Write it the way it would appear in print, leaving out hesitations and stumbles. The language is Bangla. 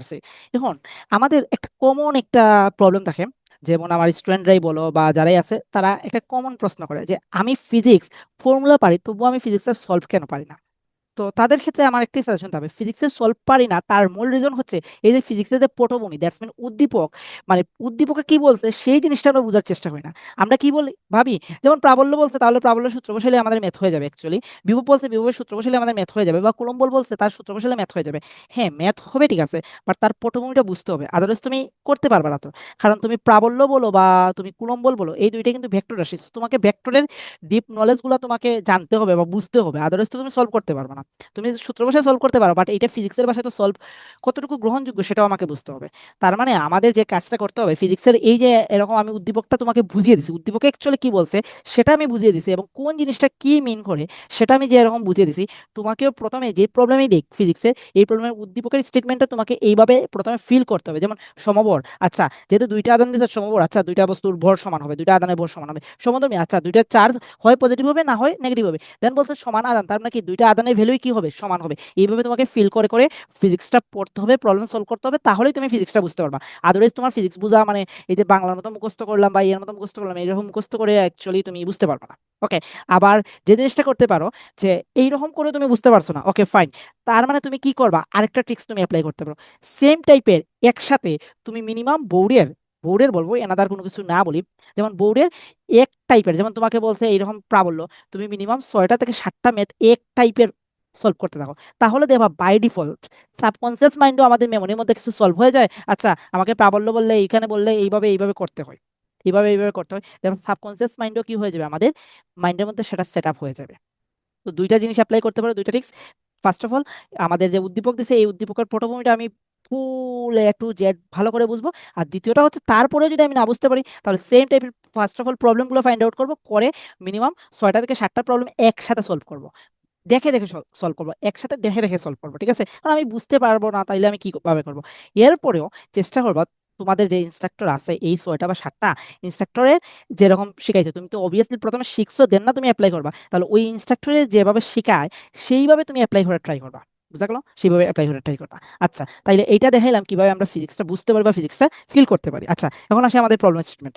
আছে। এখন আমাদের একটা কমন একটা প্রবলেম থাকে, যেমন আমার স্টুডেন্টরাই বলো বা যারাই আছে তারা একটা কমন প্রশ্ন করে যে আমি ফিজিক্স ফর্মুলা পারি তবুও আমি ফিজিক্সের সলভ কেন পারি না। তো তাদের ক্ষেত্রে আমার একটাই সাজেশন হবে, ফিজিক্সের সলভ পারি না তার মূল রিজন হচ্ছে এই যে ফিজিক্সের যে পটভূমি, দ্যাটস মিন উদ্দীপক, মানে উদ্দীপকে কি বলছে সেই জিনিসটা আমরা বোঝার চেষ্টা করি না। আমরা কি বলি ভাবি, যেমন প্রাবল্য বলছে তাহলে প্রাবল্য সূত্র বসাইলে আমাদের ম্যাথ হয়ে যাবে অ্যাকচুয়ালি, বিভব বলছে বিভবের সূত্র বসাইলে আমাদের ম্যাথ হয়ে যাবে, বা কুলম্ব বল বলছে তার সূত্র বসাইলে ম্যাথ হয়ে যাবে। হ্যাঁ ম্যাথ হবে ঠিক আছে, বাট তার পটভূমিটা বুঝতে হবে, আদারওয়াইজ তুমি করতে পারবে না। তো কারণ তুমি প্রাবল্য বলো বা তুমি কুলম্ব বলো এই দুইটা কিন্তু ভেক্টর রাশি, so তোমাকে ভেক্টরের ডিপ নলেজ গুলো তোমাকে জানতে হবে বা বুঝতে হবে, আদারওয়াইজ তো তুমি সলভ করতে পারবে না। তুমি সূত্র বসায় সলভ করতে পারো, বাট এটা ফিজিক্সের ভাষায় তো সলভ কতটুকু গ্রহণযোগ্য সেটাও আমাকে বুঝতে হবে। তার মানে আমাদের যে কাজটা করতে হবে ফিজিক্সের এই যে এরকম আমি উদ্দীপকটা তোমাকে বুঝিয়ে দিছি, উদ্দীপকে অ্যাকচুয়ালি কি বলছে সেটা আমি বুঝিয়ে দিছি, এবং কোন জিনিসটা কি মিন করে সেটা আমি যে এরকম বুঝিয়ে দিছি। তোমাকেও প্রথমে যে প্রবলেমই দেখ ফিজিক্সে, এই প্রবলেমের উদ্দীপকের স্টেটমেন্টটা তোমাকে এইভাবে প্রথমে ফিল করতে হবে। যেমন সমবর, আচ্ছা যেহেতু দুইটা আধান দিচ্ছে সমবর, আচ্ছা দুইটা বস্তুর ভর সমান হবে, দুইটা আধানের ভর সমান হবে। সমধর্মী, আচ্ছা দুইটা চার্জ হয় পজিটিভ হবে না হয় নেগেটিভ হবে। দেন বলছে সমান আধান, তার মানে কি দুইটা আধানের ভ্যালুই কি হবে, সমান হবে। এইভাবে তোমাকে ফিল করে করে ফিজিক্সটা পড়তে হবে, প্রবলেম সলভ করতে হবে, তাহলেই তুমি ফিজিক্সটা বুঝতে পারবা। আদারওয়াইজ তোমার ফিজিক্স বোঝা মানে এই যে বাংলার মতো মুখস্থ করলাম বা ইয়ের মতো মুখস্থ করলাম এইরকম মুখস্থ করে অ্যাকচুয়ালি তুমি বুঝতে পারবে না। ওকে, আবার যে জিনিসটা করতে পারো যে এইরকম করে তুমি বুঝতে পারছো না, ওকে ফাইন, তার মানে তুমি কি করবা, আরেকটা ট্রিক্স তুমি অ্যাপ্লাই করতে পারো সেম টাইপের একসাথে। তুমি মিনিমাম বোর্ডের, বোর্ডের বলবো এনাদার কোনো কিছু না বলি, যেমন বোর্ডের এক টাইপের, যেমন তোমাকে বলছে এইরকম প্রাবল্য, তুমি মিনিমাম 6টা থেকে 7টা ম্যাথ এক টাইপের সলভ করতে থাকো, তাহলে দেখবা বাই ডিফল্ট সাবকনসিয়াস মাইন্ডও আমাদের মেমোরির মধ্যে কিছু সলভ হয়ে যায়। আচ্ছা আমাকে প্রাবল্য বললে এইখানে বললে এইভাবে এইভাবে করতে হয়, এইভাবে এইভাবে করতে হয়, যেমন সাবকনসিয়াস মাইন্ডও কি হয়ে যাবে আমাদের মাইন্ডের মধ্যে সেটা সেট আপ হয়ে যাবে। তো দুইটা জিনিস অ্যাপ্লাই করতে পারো, দুইটা ট্রিক্স। ফার্স্ট অফ অল আমাদের যে উদ্দীপক দিছে এই উদ্দীপকের পটভূমিটা আমি ফুল এ টু জেড ভালো করে বুঝবো। আর দ্বিতীয়টা হচ্ছে তারপরে যদি আমি না বুঝতে পারি তাহলে সেম টাইপের ফার্স্ট অফ অল প্রবলেমগুলো ফাইন্ড আউট করবো, করে মিনিমাম 6টা থেকে 7টা প্রবলেম একসাথে সলভ করবো, দেখে দেখে সলভ করবো, একসাথে দেখে দেখে সলভ করবো, ঠিক আছে? কারণ আমি বুঝতে পারবো না তাইলে আমি কিভাবে করবো। এরপরেও চেষ্টা করবো তোমাদের যে ইনস্ট্রাক্টর আছে এই 6টা বা 7টা ইনস্ট্রাক্টরের যেরকম শিখাইছে, তুমি তো অবভিয়াসলি প্রথমে শিখছো দেন না তুমি অ্যাপ্লাই করবা, তাহলে ওই ইনস্ট্রাক্টরে যেভাবে শেখায় সেইভাবে তুমি অ্যাপ্লাই করে ট্রাই করবা, বুঝা গেলো? সেইভাবে অ্যাপ্লাই করে ট্রাই করবা। আচ্ছা তাইলে এইটা দেখাইলাম কিভাবে আমরা ফিজিক্সটা বুঝতে পারি বা ফিজিক্সটা ফিল করতে পারি। আচ্ছা এখন আসে আমাদের প্রবলেম স্টেটমেন্ট।